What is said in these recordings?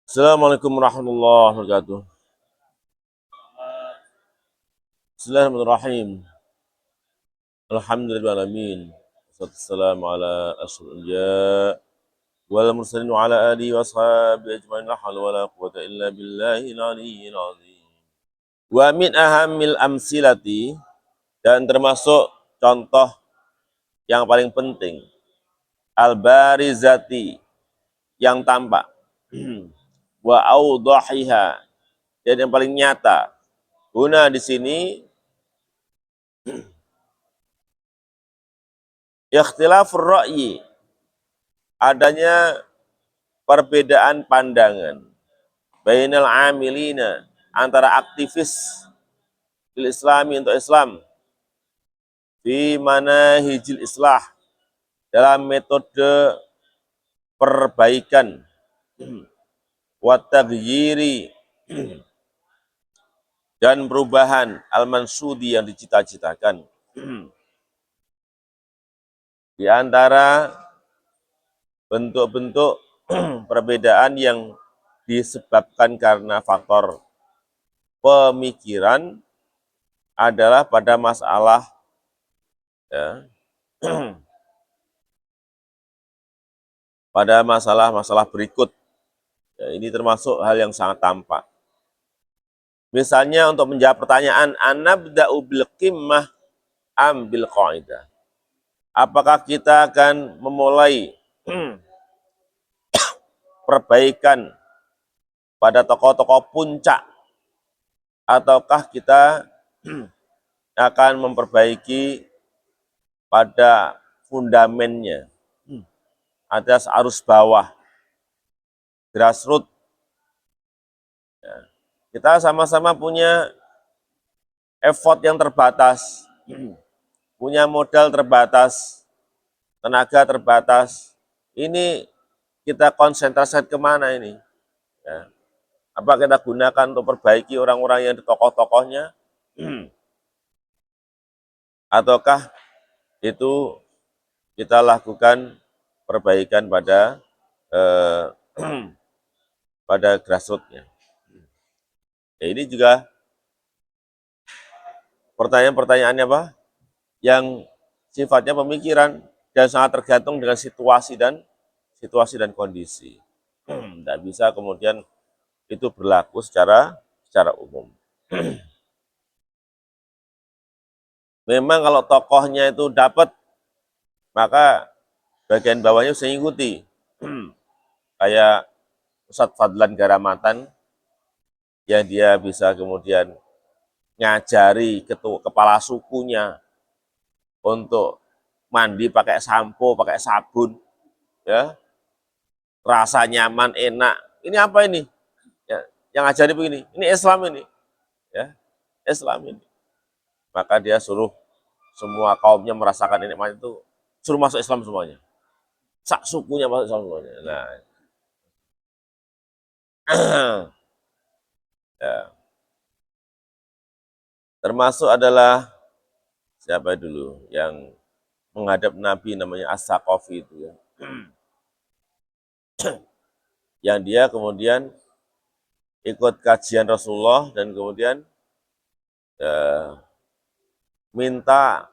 Assalamualaikum warahmatullahi wabarakatuh. Bismillahirrahmanirrahim. Alhamdulillahirrahmanirrahim. Wassalamu ala asyrafil anbiya wal mursalin wa ala alihi wa ashabihi ajma'in. La haula wa la quwwata illa billahil aliyyil azim. Wa min ahamil amsilati, dan termasuk contoh yang paling penting, al-barizati, yang tampak, wa awdahiha, dan yang paling nyata. Guna di sini ikhtilafur ra'yi, adanya perbedaan pandangan, bainal amilina, antara aktivis fil islami, untuk Islam, fi manahijil islah, dalam metode perbaikan, wa taghyiri, dan perubahan, al-mansudi, yang dicita-citakan. Di antara bentuk-bentuk perbedaan yang disebabkan karena faktor pemikiran adalah pada masalah, ya, pada masalah-masalah berikut. Ya, ini termasuk hal yang sangat tampak. Misalnya untuk menjawab pertanyaan, anabda'u bil qimmah am bil qaidah. Apakah kita akan memulai perbaikan pada tokoh-tokoh puncak, ataukah kita akan memperbaiki pada fundamennya, atas arus bawah, grassroots. Ya. Kita sama-sama punya effort yang terbatas, punya modal terbatas, tenaga terbatas. Ini kita konsentrasikan kemana ini? Ya. Apa kita gunakan untuk perbaiki orang-orang yang di tokoh-tokohnya? Ataukah itu kita lakukan perbaikan pada pada grassroots-nya? Ya, ini juga pertanyaan-pertanyaannya apa? Yang sifatnya pemikiran dan sangat tergantung dengan situasi dan kondisi. Tidak bisa kemudian itu berlaku secara umum. Memang kalau tokohnya itu dapat, maka bagian bawahnya bisa ikuti. Kayak Ustadz Fadlan Garamatan, yang dia bisa kemudian ngajari kepala sukunya untuk mandi pakai sampo, pakai sabun, ya, rasa nyaman, enak. Ini apa ini? Ya, yang ngajari begini. Ini Islam ini, ya, Islam ini. Maka dia suruh semua kaumnya merasakan nikmat itu, suruh masuk Islam semuanya. Sak sukunya masuk Islam semuanya. Nah, ya. Termasuk adalah siapa dulu yang menghadap Nabi, namanya As-Saqafi itu, ya. Yang dia kemudian ikut kajian Rasulullah dan kemudian minta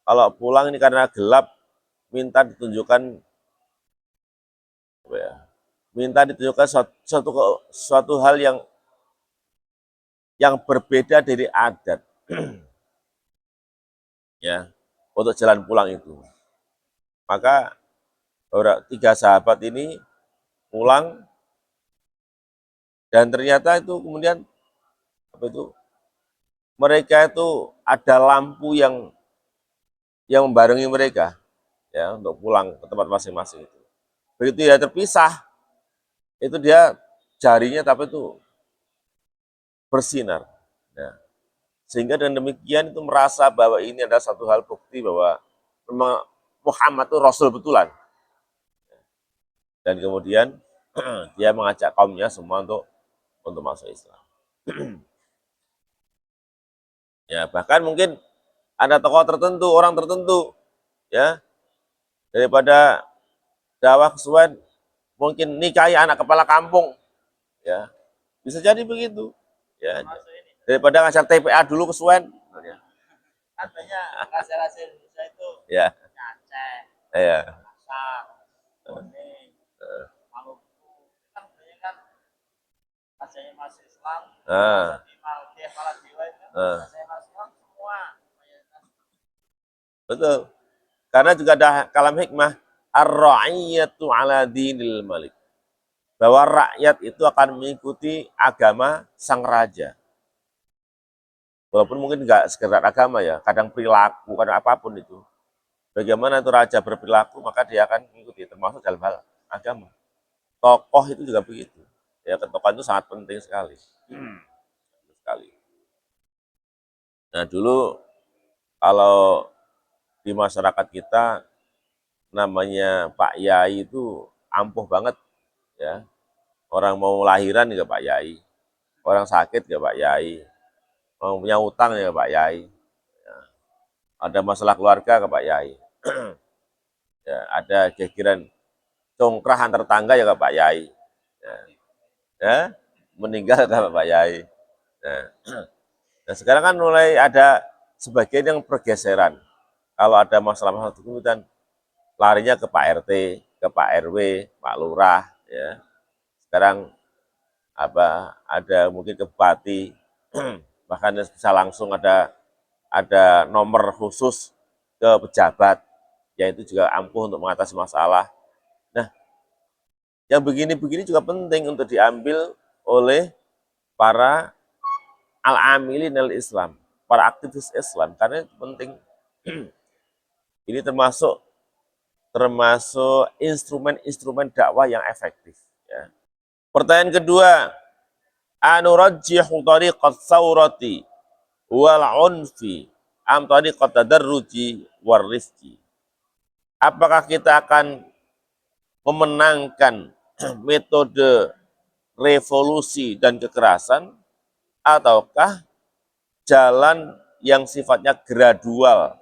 kalau pulang ini karena gelap, minta ditunjukkan apa ya? Minta ditunjukkan suatu hal yang berbeda dari adat, ya, untuk jalan pulang itu. Maka tiga sahabat ini pulang, dan ternyata itu kemudian apa itu, mereka itu ada lampu yang membarengi mereka, ya, untuk pulang ke tempat masing-masing itu. Begitu ya terpisah, itu dia jarinya tapi itu bersinar. Ya. Sehingga dengan demikian itu merasa bahwa ini adalah satu hal bukti bahwa memang Muhammad itu Rasul betulan. Dan kemudian dia mengajak kaumnya semua untuk masuk Islam. Ya, bahkan mungkin ada tokoh tertentu, orang tertentu, ya, daripada dakwah kesuwen, mungkin nikahi anak kepala kampung, Ya, bisa jadi begitu. Ya, daripada ngajar TPA dulu kesuwen. Ya. Kan banyak rahasia-rahasia Indonesia itu Ya, Aceh, ya, Masak, Kuning, Maluku. Kan banyak kan rahasianya masuk Islam, ah, di Maldives, Maladewa itu kan ah, rahasianya masuk Islam semua. betul. Karena juga ada kalam hikmah, ar-ra'iyatu ala dinil malik. Bahwa rakyat itu akan mengikuti agama sang raja. Walaupun mungkin nggak sekedar agama ya, kadang perilaku, kadang apapun itu. Bagaimana itu raja berperilaku, maka dia akan mengikuti, termasuk dalam hal agama. Tokoh itu juga begitu. Ya, ketokohan itu sangat penting sekali. Sekali. Nah, dulu kalau di masyarakat kita namanya Pak Yai itu ampuh banget ya. Orang mau lahiran juga Pak Yai, orang sakit juga Pak Yai, mau punya utang ya Pak Yai, ada masalah keluarga ke Pak Yai, ya, ada kekiran congkrah antar tangga ya ke Pak Yai, ya, ya, meninggal ke Pak Yai. Nah, nah, sekarang kan mulai ada sebagian yang pergeseran. Kalau ada masalah-masalah kemudian larinya ke Pak RT, ke Pak RW, Pak Lurah, ya. Sekarang apa ada mungkin ke bupati, bahkan bisa langsung ada nomor khusus ke pejabat, yaitu juga ampuh untuk mengatasi masalah. Nah, yang begini-begini juga penting untuk diambil oleh para al-amilin al-Islam, para aktivis Islam, karena itu penting. Ini termasuk termasuk instrumen-instrumen dakwah yang efektif. Ya. Pertanyaan kedua, anurajjihu tariqat saurati wal unfi am tariqat tadarruji war rifqi. Apakah kita akan memenangkan metode revolusi dan kekerasan ataukah jalan yang sifatnya gradual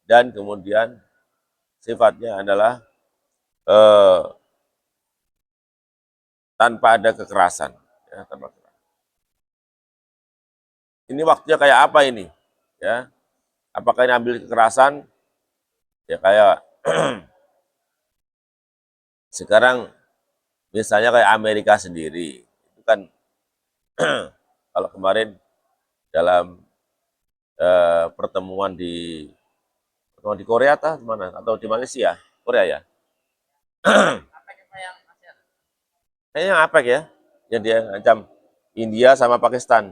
dan kemudian sifatnya adalah eh, tanpa ada kekerasan. Ya, tanpa kekerasan. Ini waktunya kayak apa ini? Ya, apakah ini ambil kekerasan? Ya kayak sekarang misalnya kayak Amerika sendiri, itu kan kalau kemarin dalam pertemuan di Korea atau di Malaysia, Korea ya, kayaknya APEC ya, yang dia ancam India sama Pakistan.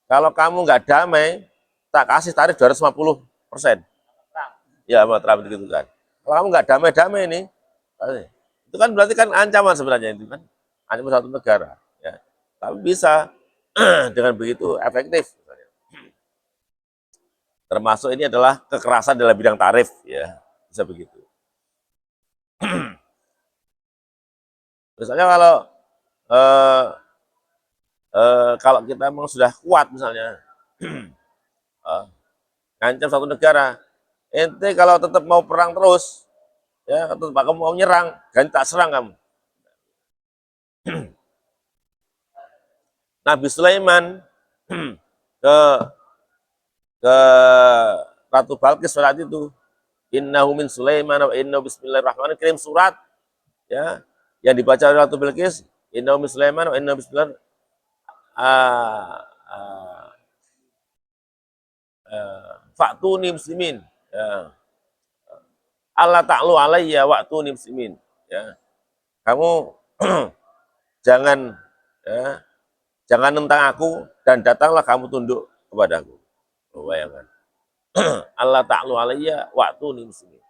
Kalau kamu nggak damai, tak kasih tarif 250%. Ya, sama Trump gitu kan. Kalau kamu nggak damai-damai ini, itu kan berarti kan ancaman sebenarnya itu kan, ancaman satu negara. Ya. Tapi bisa dengan begitu efektif. Termasuk ini adalah kekerasan dalam bidang tarif, ya bisa begitu. Misalnya eh, kalau kita memang sudah kuat misalnya, ngancam satu negara, ente kalau tetap mau perang terus, ya tetap kamu mau nyerang, ganti tak serang kamu. Nabi Sulaiman ke ke Ratu Balkis surat itu, innahu min Sulaiman wa innahu bismillahirrahmanirrahim, kirim surat ya yang dibaca oleh Ratu Balkis, innahu min Sulaiman wa innahu bismillah faktuni muslimin ya. Allah ta'lu alayya waktuni muslimin ya. Kamu jangan ya, jangan nentang aku dan datanglah kamu tunduk kepadaku. Oh, bayangkan. Allah ta'lu alayya waktuni muslimin.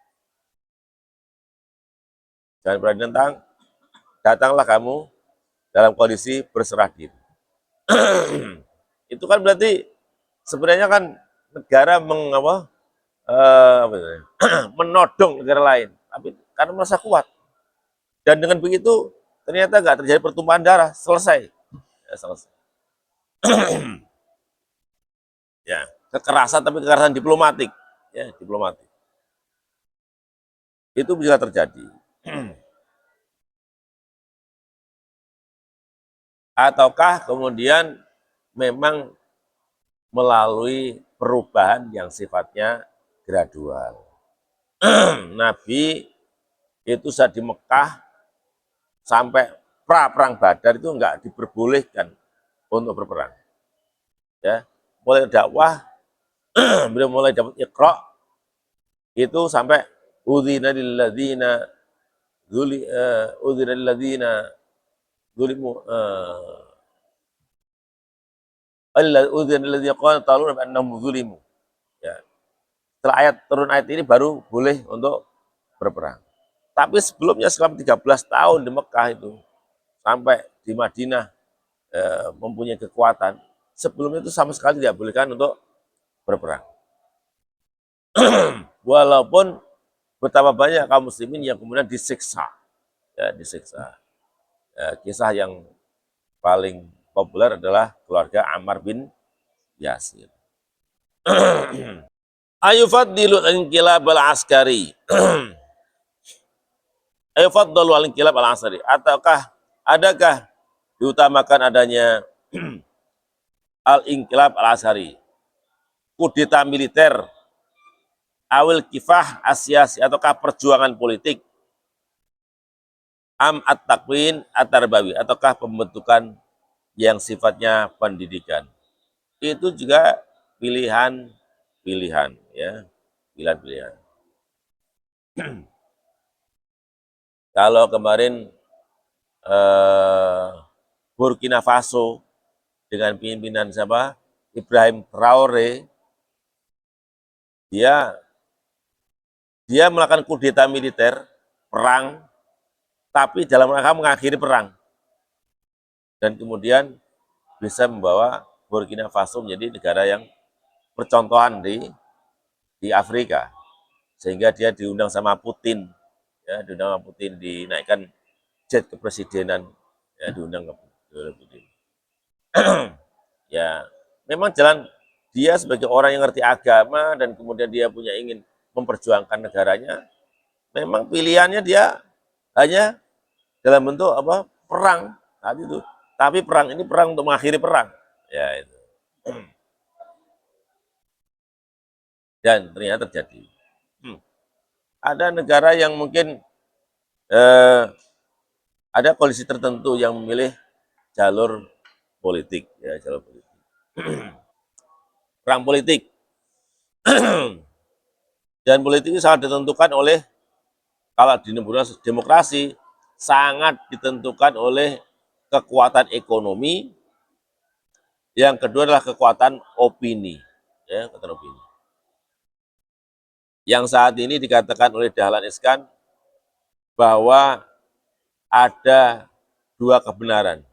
Jangan berani nentang, datanglah kamu dalam kondisi berserah diri. Itu kan berarti sebenarnya kan negara menodong negara lain, tapi karena merasa kuat. Dan dengan begitu ternyata nggak terjadi pertumpahan darah, selesai. Ya, selesai. Ya, kekerasan tapi kekerasan diplomatik, ya diplomatik. Itu bisa terjadi. ataukah kemudian memang melalui perubahan yang sifatnya gradual. Nabi itu saat di Mekah sampai perang Badar itu enggak diperbolehkan untuk berperang. Ya, mulai dakwah, beliau mulai dapat Iqra itu sampai udzina lil ladzina udzina lil ladzina zulimu udzina lil ladzina qalu annahum zulimu. Ya. Setelah turun ayat ini baru boleh untuk berperang. Tapi sebelumnya selama 13 tahun di Mekah itu sampai di Madinah mempunyai kekuatan, sebelumnya itu sama sekali tidak bolehkan untuk berperang. Walaupun betapa banyak kaum muslimin yang kemudian disiksa, ya, disiksa. Ya, kisah yang paling populer adalah keluarga Ammar bin Yasir. Ayufaddilu al-inqilab al-askari. Ayufaddalu al-inqilab al-askari. Ataukah adakah diutamakan adanya al-inqilab al-askari, kudeta militer, awil kifah asyasi ataukah perjuangan politik, am at-takwin at-tarbawi ataukah pembentukan yang sifatnya pendidikan. Itu juga pilihan-pilihan, ya, pilihan-pilihan. Kalau kemarin Burkina Faso dengan pimpinan siapa? Ibrahim Traore, dia melakukan kudeta militer, perang, tapi dalam rangka mengakhiri perang. Dan kemudian bisa membawa Burkina Faso menjadi negara yang percontohan di Afrika. Sehingga dia diundang sama Putin, ya, diundang sama Putin, dinaikkan jet kepresidenan, ya, diundang ke Putin. Ya, memang jalan dia sebagai orang yang ngerti agama dan kemudian dia punya ingin memperjuangkan negaranya, memang pilihannya dia hanya dalam bentuk apa? Perang saat itu. Tapi perang ini perang untuk mengakhiri perang. Ya itu. Dan ternyata terjadi. Ada negara yang mungkin ada kondisi tertentu yang memilih jalur politik, ya, jalur politik. Perang politik. Dan politik itu sangat ditentukan oleh, kalau di negara demokrasi, sangat ditentukan oleh kekuatan ekonomi, yang kedua adalah kekuatan opini, ya, kekuatan opini. Yang saat ini dikatakan oleh Dahlan Iskan bahwa ada dua kebenaran.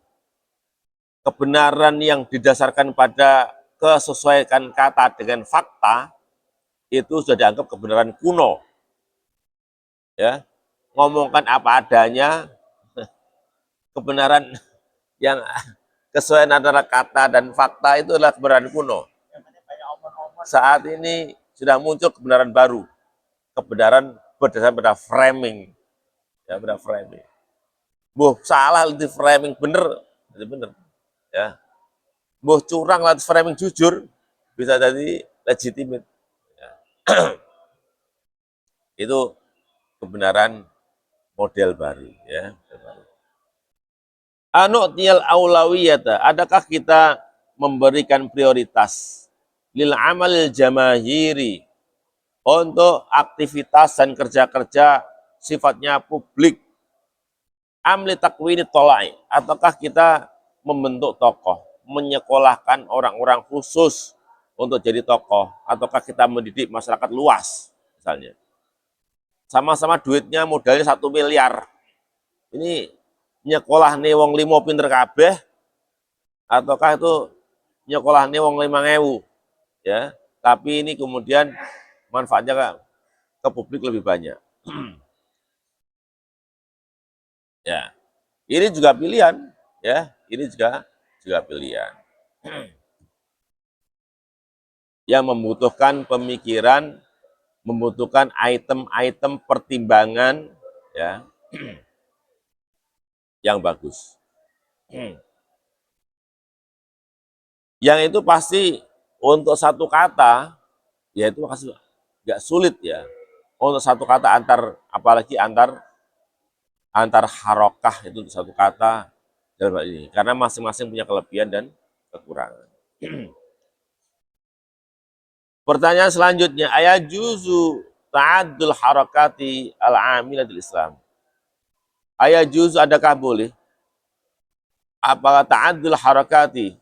Kebenaran yang didasarkan pada kesesuaian kata dengan fakta itu sudah dianggap kebenaran kuno. Ya, ngomongkan apa adanya, kebenaran yang kesesuaian antara kata dan fakta itu adalah kebenaran kuno. Saat ini sudah muncul kebenaran baru, kebenaran berdasarkan pada framing, ya, pada framing. Salah di framing bener, jadi bener, ya. Curang lah framing jujur, bisa jadi legitimate. Ya. Itu kebenaran model baru, ya. Anu'tiyal aulawiyata, adakah kita memberikan prioritas lil amal jamahiri, untuk aktivitas dan kerja-kerja sifatnya publik, amli takwini tolai, ataukah kita membentuk tokoh, menyekolahkan orang-orang khusus untuk jadi tokoh, ataukah kita mendidik masyarakat luas, misalnya. Sama-sama duitnya modalnya 1 miliar. Ini nyekolah nih wong 5 pinter kabeh, ataukah itu nyekolah nih wong 5.000, ya. Tapi ini kemudian manfaatnya ke publik lebih banyak. Ya, ini juga pilihan, ya, ini juga pilihan. Yang membutuhkan pemikiran, membutuhkan item-item pertimbangan, ya, yang bagus. Yang itu pasti untuk satu kata, ya itu pasti nggak sulit ya. Untuk satu kata apalagi antar harokah itu satu kata dalam hal ini. Karena masing-masing punya kelebihan dan kekurangan. Pertanyaan selanjutnya, ayat juzu ta'addul harakati al-amilatil Islam. Ayat juzu adakah boleh? Apakah ta'addul harakati,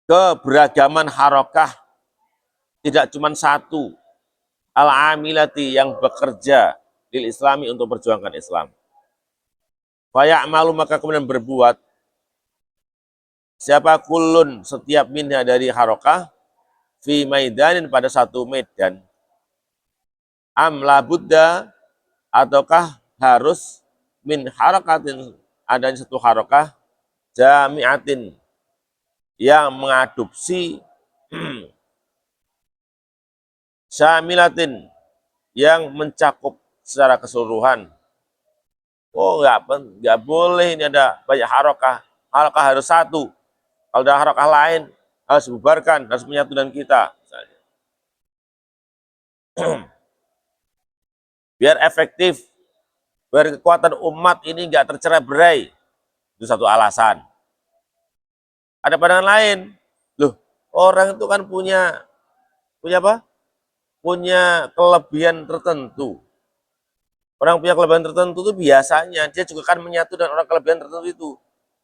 keberagaman harakah, tidak cuma satu, al-amilati yang bekerja lil islami untuk perjuangkan Islam. Faya'malu maka kemudian berbuat siapa kulun setiap minha dari harakah fi maidanin pada satu medan am la buddha ataukah harus min harakatin adanya satu harakah jami'atin yang mengadopsi syamilatin yang mencakup secara keseluruhan. Oh nggak boleh ini ada banyak harakah. Harakah harus satu. Kalau ada harakah lain harus dibubarkan, harus menyatu dengan kita. Misalnya. Biar efektif, biar kekuatan umat ini nggak tercerai-berai. Itu satu alasan. Ada pandangan lain. Loh, orang itu kan punya apa? Punya kelebihan tertentu. Orang punya kelebihan tertentu itu biasanya dia juga kan menyatu dengan orang kelebihan tertentu itu.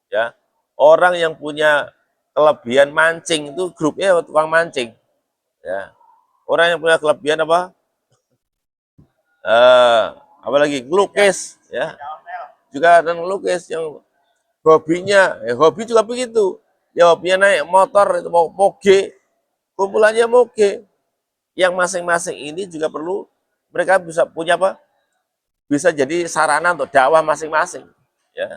Ya, orang yang punya kelebihan mancing itu grupnya tukang mancing. Ya, orang yang punya kelebihan apa? Apalagi ngelukis, ya, juga ada ngelukis yang hobinya, hobi juga begitu. Ya hobinya naik motor itu mau moge, kumpulannya moge. Yang masing-masing ini juga perlu mereka bisa punya apa? Bisa jadi sarana untuk dakwah masing-masing. Ya,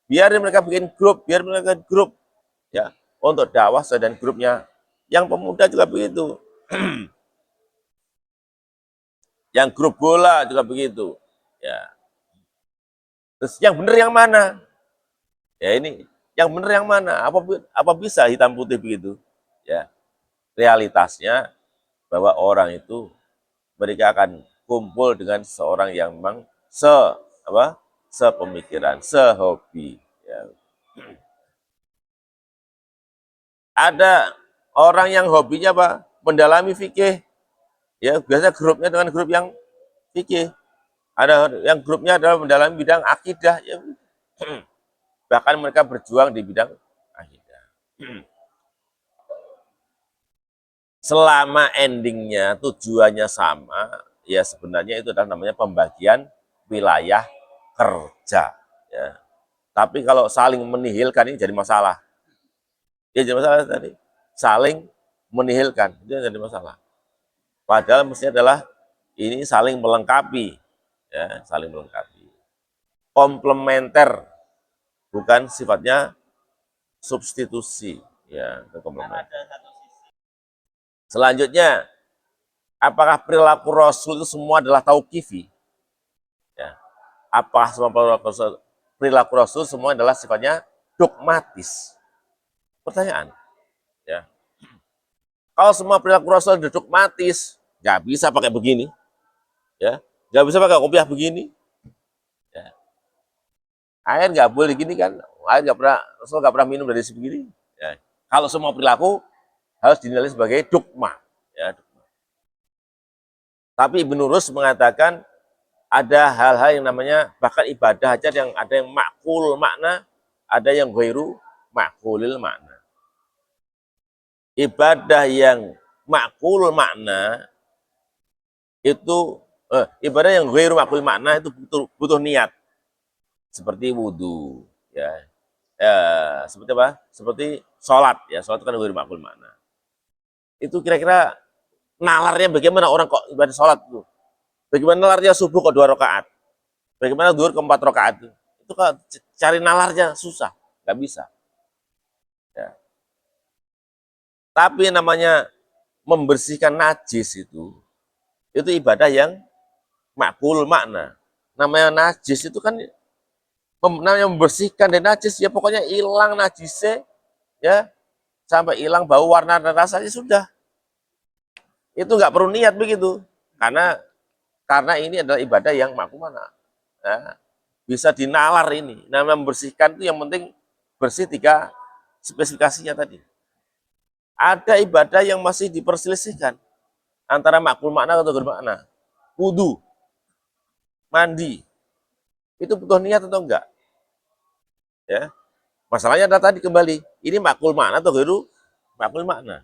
biar mereka bikin grup, ya untuk dakwah dan grupnya. Yang pemuda juga begitu. Yang grup bola juga begitu. Ya. Terus yang benar yang mana? Ya ini yang benar yang mana? Apa bisa hitam putih begitu? Ya, realitasnya bahwa orang itu mereka akan kumpul dengan seorang yang memang sepemikiran, sehobi. Ya. Ada orang yang hobinya apa? Mendalami fikih. Ya, biasanya grupnya dengan grup yang fikih. Ada yang grupnya adalah mendalami bidang akidah. Ya. Bahkan mereka berjuang di bidang akidah. Selama endingnya, tujuannya sama, ya sebenarnya itu adalah namanya pembagian wilayah kerja. Ya. Tapi kalau saling menihilkan ini jadi masalah. Ya jadi masalah tadi. Saling menihilkan, itu jadi masalah. Padahal mestinya adalah ini saling melengkapi. Ya, saling melengkapi. Komplementer, bukan sifatnya substitusi. Ya, komplementer. Selanjutnya, apakah perilaku Rasul itu semua adalah tauqifi? Ya. Apakah semua perilaku Rasul semua adalah sifatnya dogmatis? Pertanyaan. Ya. Kalau semua perilaku Rasul adalah dogmatis, nggak bisa pakai begini. Ya. Nggak bisa pakai kopiah begini. Ya. Air nggak boleh gini kan? Air nggak pernah, Rasul nggak pernah minum dari sebegini. Ya. Kalau semua perilaku harus dinilai sebagai dogma. Ya. Tapi Ibnu Rus mengatakan ada hal-hal yang namanya bahkan ibadah aja yang ada yang makul makna, ada yang ghairu makulil makna. Ibadah yang makul makna itu ibadah yang ghairu makul makna itu butuh niat. Seperti wudhu, ya. Seperti apa? Seperti sholat, ya. Sholat itu kan ghairu makul makna. Itu kira-kira nalarnya bagaimana orang kok ibadah sholat itu? Bagaimana nalarnya subuh kok 2 rakaat? Bagaimana zuhur ke 4 rakaat itu? Itu kalau cari nalarnya susah, nggak bisa. Ya. Tapi namanya membersihkan najis itu ibadah yang makul makna. Namanya najis itu kan namanya membersihkan dan najis, ya pokoknya hilang najisnya, ya sampai hilang bau, warna dan rasanya sudah. Itu nggak perlu niat begitu, karena ini adalah ibadah yang makrumanah. Ya, bisa dinalar ini. Namanya membersihkan itu yang penting bersih 3 spesifikasinya tadi. Ada ibadah yang masih diperselisihkan antara makul makna atau bermakna. Wudu, mandi, itu butuh niat atau enggak? Ya, masalahnya adalah tadi kembali, ini makul makna atau guru makul makna?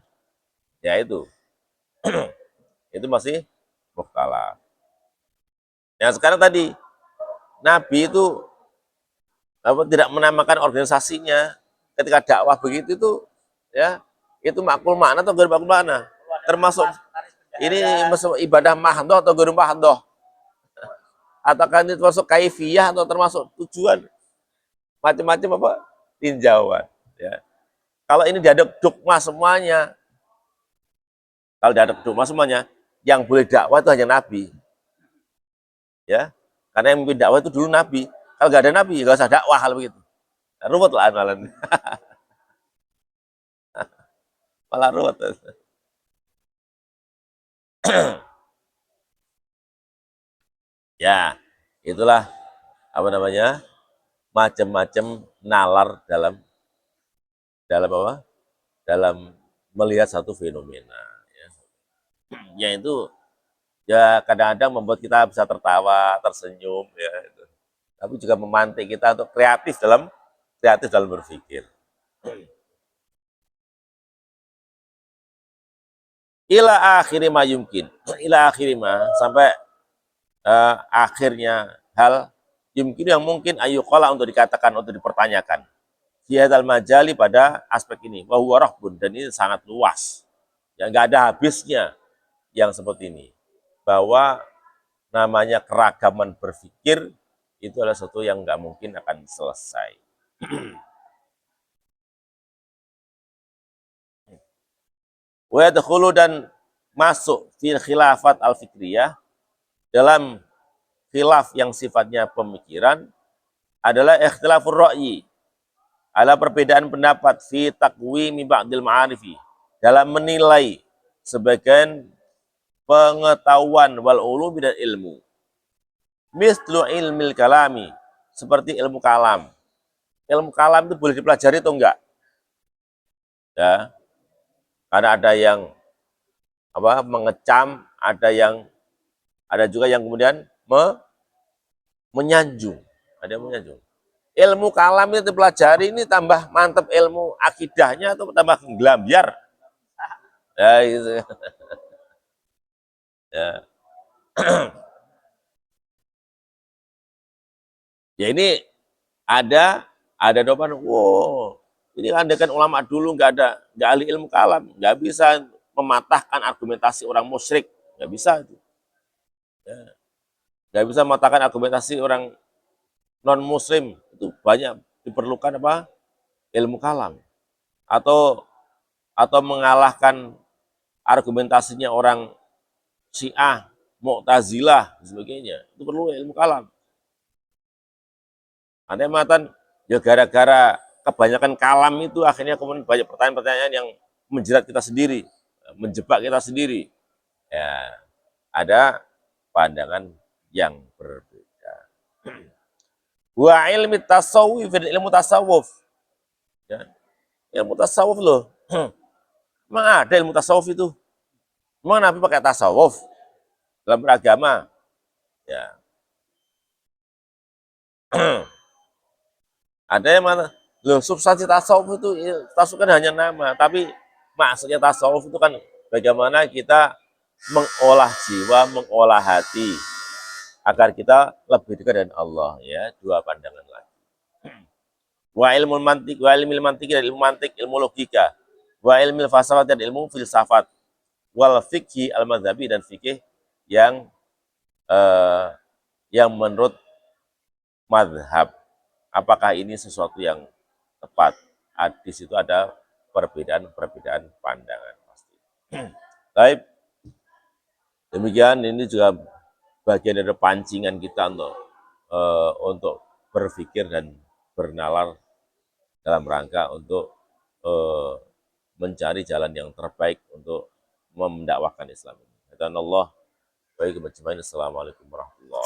Ya itu masih mukhtalaf. Yang sekarang tadi Nabi itu tidak menamakan organisasinya ketika dakwah begitu itu, ya itu makul makna atau guru makul makna? Termasuk ini ibadah mahdoh atau guru mahdoh? Ataukah ini termasuk kaifiyah atau termasuk tujuan? Macam-macam apa? Tinjauan. Ya. Kalau ini diaduk dogma semuanya, kalau diaduk dogma semuanya, yang boleh dakwah itu hanya Nabi. Ya, karena yang memimpin dakwah itu dulu Nabi. Kalau nggak ada Nabi, nggak usah dakwah hal begitu. Nah, ruwet lah amalan. Malah ruwet. Ya, itulah apa namanya, macam-macam nalar dalam dalam apa? Dalam melihat satu fenomena. Ya. Yaitu ya kadang-kadang membuat kita bisa tertawa, tersenyum, ya. Tapi juga memantik kita untuk kreatif dalam berpikir. Ila akhiri ma yumkin. Ila akhiri ma, sampai akhirnya hal yumkin yang mungkin ayuqala, untuk dikatakan, untuk dipertanyakan. Fi hadzal majali, pada aspek ini. Wa huwa rahbun, dan ini sangat luas. Ya enggak ada habisnya yang seperti ini. Bahwa namanya keragaman berpikir itu adalah sesuatu yang enggak mungkin akan selesai. Wa yadkhulu, dan masuk fil khilafat al-fikriyah, dalam khilaf yang sifatnya pemikiran, adalah ikhtilafur ra'yi, ada perbedaan pendapat fi taqwimi ba'dil ma'arifi, dalam menilai sebagian pengetahuan wal ulumi dan ilmu. Mislu ilmil kalami, seperti ilmu kalam. Ilmu kalam itu boleh dipelajari atau enggak? Ya, karena ada yang mengecam, ada juga yang kemudian menyanjung, ada yang menyanjung. Ilmu kalam itu dipelajari, ini tambah mantap ilmu akidahnya atau tambah gelambiar? Ya gitu. Ya. Ya ini ada dopan, wow, ini kan dengan ulama dulu nggak ahli ilmu kalam, nggak bisa mematahkan argumentasi orang musyrik, nggak bisa itu. Ya. Nggak bisa mematahkan argumentasi orang non muslim, itu banyak diperlukan ilmu kalam, atau mengalahkan argumentasinya orang Syiah, Mu'tazilah, dan sebagainya, itu perlu ilmu kalam. Ada yang mengatakan, ya gara-gara kebanyakan kalam itu akhirnya kemudian banyak pertanyaan-pertanyaan yang menjerat kita sendiri, menjebak kita sendiri. Ya, ada pandangan yang berbeda. Wa ilmi tasawuf, ilmu tasawuf. Ya, ilmu tasawuf loh. Emang ada ilmu tasawuf itu? Emang Nabi pakai tasawuf dalam beragama? Ya. Ada yang mana? Loh, substansi tasawuf itu, tasawuf kan hanya nama, tapi maksudnya tasawuf itu kan bagaimana kita mengolah jiwa, mengolah hati, agar kita lebih dekat dengan Allah, ya. Dua pandangan lagi. Wa ilmu mantik, wa ilmu mantik, dan ilmu mantik, ilmu logika. Wa ilmu falsafat, dan ilmu filsafat. Wal fikih al-madhabi, dan fikih yang menurut madhab. Apakah ini sesuatu yang tepat? Di situ ada perbedaan pandangan pasti. Baik, demikian, ini juga bagian dari pancingan kita untuk berpikir dan bernalar dalam rangka untuk mencari jalan yang terbaik untuk mendakwahkan Islam ini. Dan Allah baik. Assalamualaikum warahmatullahi wabarakatuh.